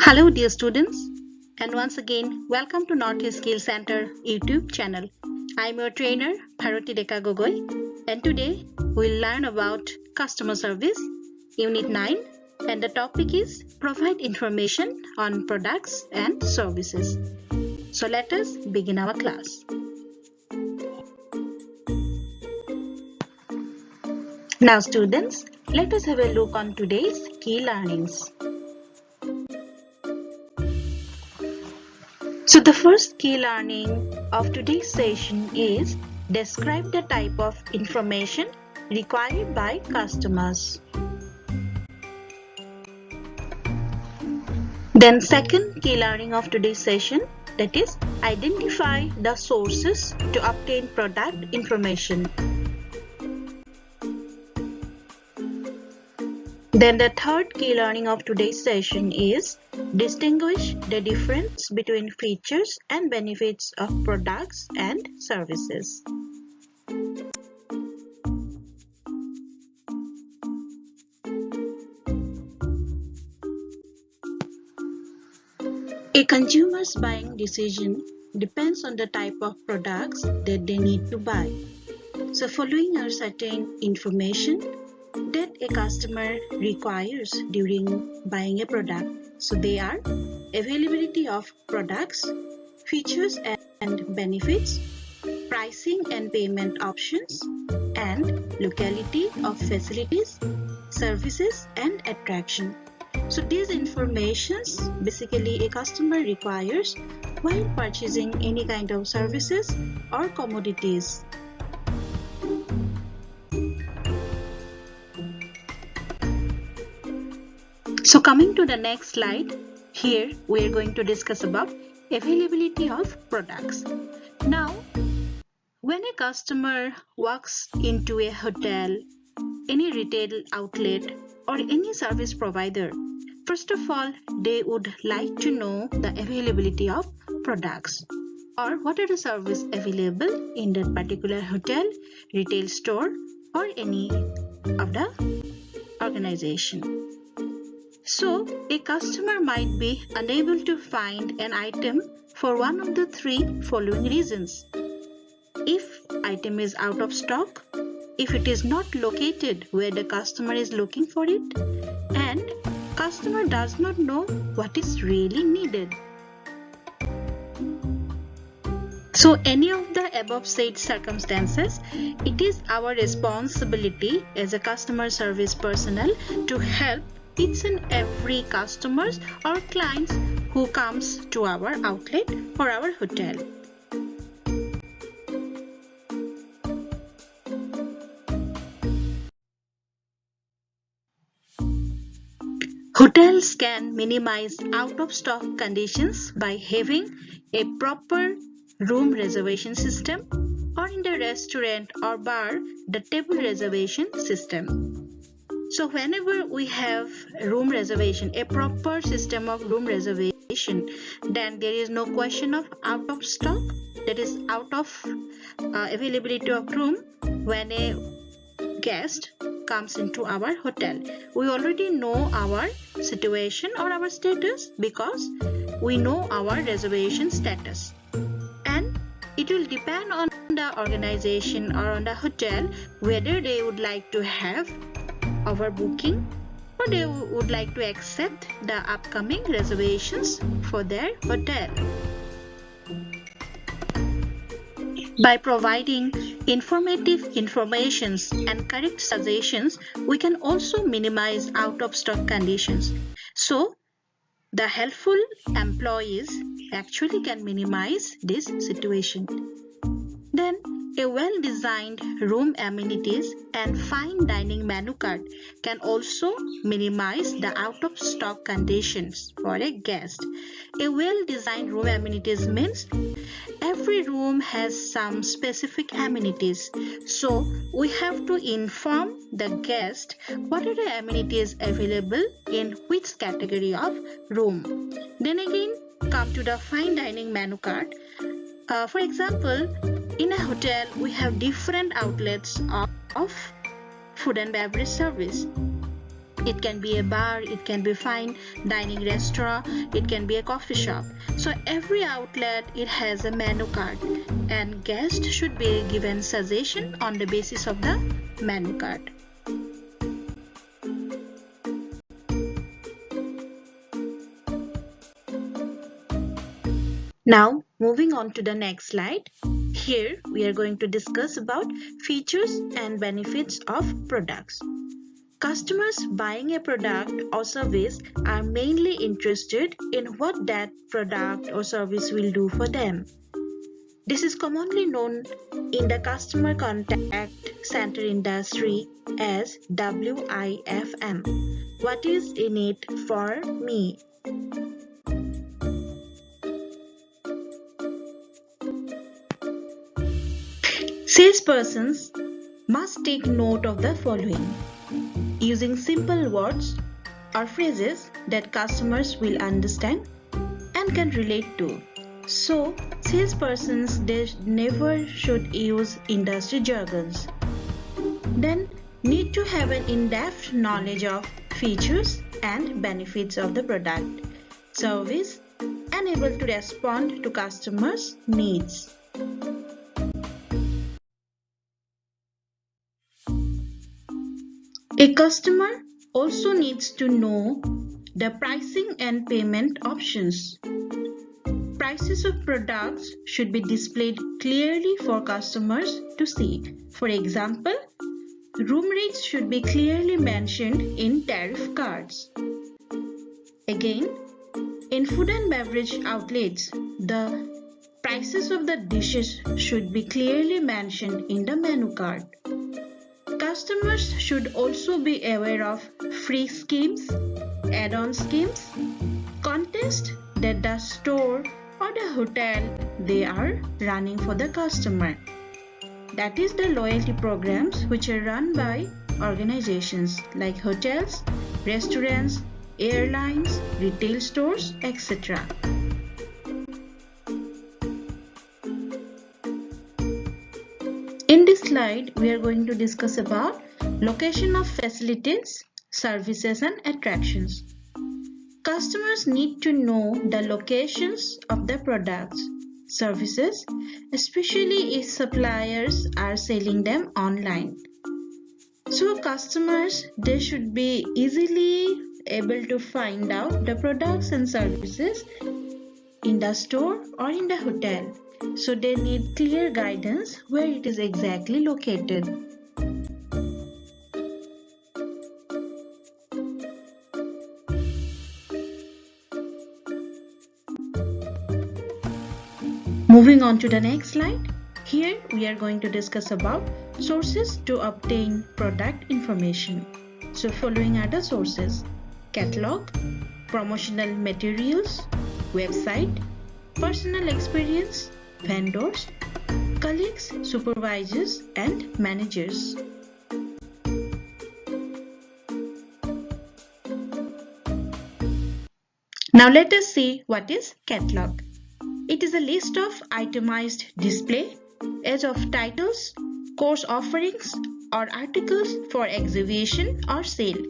Hello dear students, and once again welcome to North Skill Center YouTube channel. I am your trainer Bharati Deka Gogoi, and today we'll learn about customer service unit 9, and the topic is provide information on products and services. So let us begin our class. Now students, let us have a look on today's key learnings. So the first key learning of today's session is describe the type of information required by customers. Then second key learning of today's session, that is identify the sources to obtain product information. Then the third key learning of today's session is distinguish the difference between features and benefits of products and services. A consumer's buying decision depends on the type of products that they need to buy. So following are certain information that a customer requires during buying a product. So they are availability of products, features and benefits, pricing and payment options, and locality of facilities, services and attraction. So these informations basically a customer requires while purchasing any kind of services or commodities. So coming to the next slide, here we are going to discuss about availability of products. Now, when a customer walks into a hotel, any retail outlet or any service provider, first of all, they would like to know the availability of products or what are the services available in that particular hotel, retail store or any of the organization. So, a customer might be unable to find an item for one of the three following reasons. If item is out of stock, if it is not located where the customer is looking for it, and customer does not know what is really needed. So, any of the above said circumstances, it is our responsibility as a customer service personnel to help each and every customers or clients who comes to our outlet or our hotel. Hotels can minimize out of stock conditions by having a proper room reservation system, or in the restaurant or bar the table reservation system. So whenever we have room reservation, a proper system of room reservation, then there is no question of out of stock, that is out of availability of room when a guest comes into our hotel. We already know our situation or our status because we know our reservation status. And it will depend on the organization or on the hotel whether they would like to have overbooking or they would like to accept the upcoming reservations for their hotel. By providing informative informations and correct suggestions, we can also minimize out of stock conditions. So the helpful employees actually can minimize this situation. Then a well-designed room amenities and fine dining menu card can also minimize the out-of-stock conditions for a guest. A well-designed room amenities means every room has some specific amenities. So we have to inform the guest what are the amenities available in which category of room. Then again, come to the fine dining menu card. For example, in a hotel, we have different outlets of food and beverage service. It can be a bar, it can be fine dining restaurant, it can be a coffee shop. So every outlet it has a menu card, and guests should be given suggestion on the basis of the menu card. Now moving on to the next slide. Here we are going to discuss about features and benefits of products. Customers buying a product or service are mainly interested in what that product or service will do for them. This is commonly known in the customer contact center industry as WIFM. What is in it for me? Salespersons must take note of the following, using simple words or phrases that customers will understand and can relate to. So, salespersons they never should use industry jargons. Then, need to have an in-depth knowledge of features and benefits of the product, service, and able to respond to customers' needs. A customer also needs to know the pricing and payment options. Prices of products should be displayed clearly for customers to see. For example, room rates should be clearly mentioned in tariff cards. Again, in food and beverage outlets, the prices of the dishes should be clearly mentioned in the menu card. Customers should also be aware of free schemes, add-on schemes, contests that the store or the hotel they are running for the customer. That is the loyalty programs which are run by organizations like hotels, restaurants, airlines, retail stores, etc. In this slide, we are going to discuss about location of facilities, services and attractions. Customers need to know the locations of the products, services, especially if suppliers are selling them online. So customers, they should be easily able to find out the products and services in the store or in the hotel. So they need clear guidance where it is exactly located. Moving on to the next slide. Here we are going to discuss about sources to obtain product information. So following are the sources: catalog, promotional materials, website, personal experience, vendors, colleagues, supervisors, and managers. Now let us see what is catalog. It is a list of itemized display as of titles, course offerings, or articles for exhibition or sale.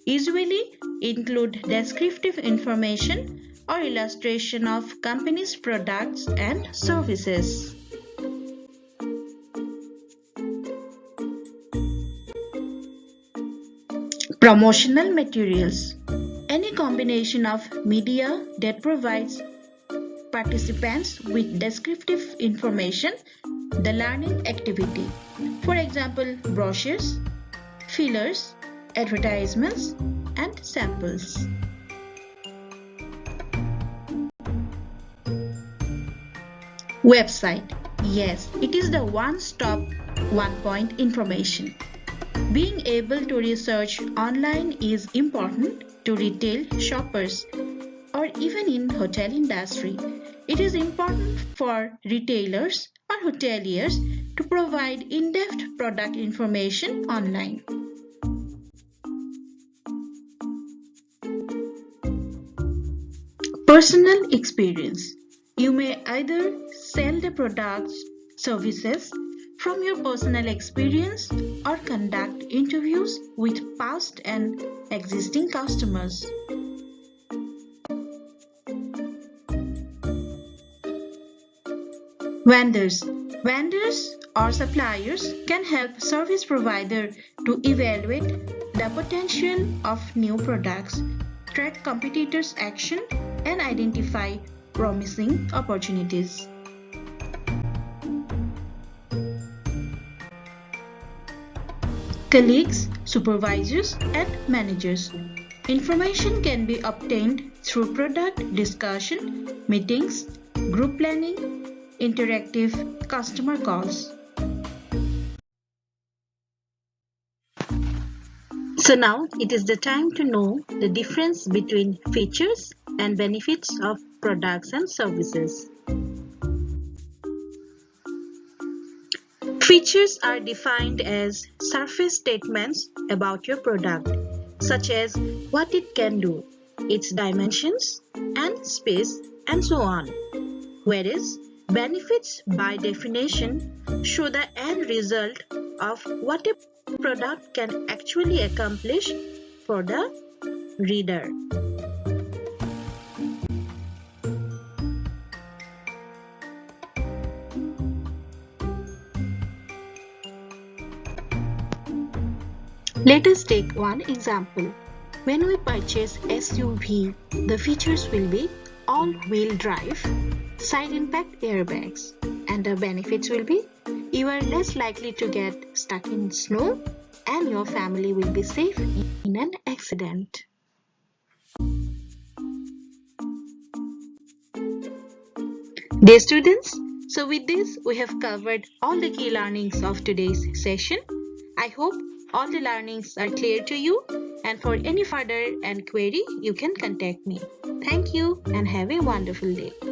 Usually include descriptive information or illustration of company's products and services. Promotional materials. Any combination of media that provides participants with descriptive information, the learning activity. For example, brochures, feelers, advertisements, and samples. Website. Yes, it is the one-stop, one-point information. Being able to research online is important to retail shoppers or even in hotel industry. It is important for retailers or hoteliers to provide in-depth product information online. Personal experience. You may either sell the products, services from your personal experience or conduct interviews with past and existing customers. Vendors. Vendors or suppliers can help service provider to evaluate the potential of new products, track competitors' action, and identify promising opportunities. Colleagues, supervisors, and managers. Information can be obtained through product discussion, meetings, group planning, interactive customer calls. So now it is the time to know the difference between features and benefits of products and services. Features are defined as surface statements about your product, such as what it can do, its dimensions and space, and so on. Whereas benefits by definition show the end result of what a product can actually accomplish for the reader. Let us take one example. When we purchase SUV, the features will be all-wheel drive, side impact airbags, and the benefits will be you are less likely to get stuck in snow and your family will be safe in an accident. Dear students, so with this we have covered all the key learnings of today's session. I hope all the learnings are clear to you, and for any further query you can contact me. Thank you and have a wonderful day.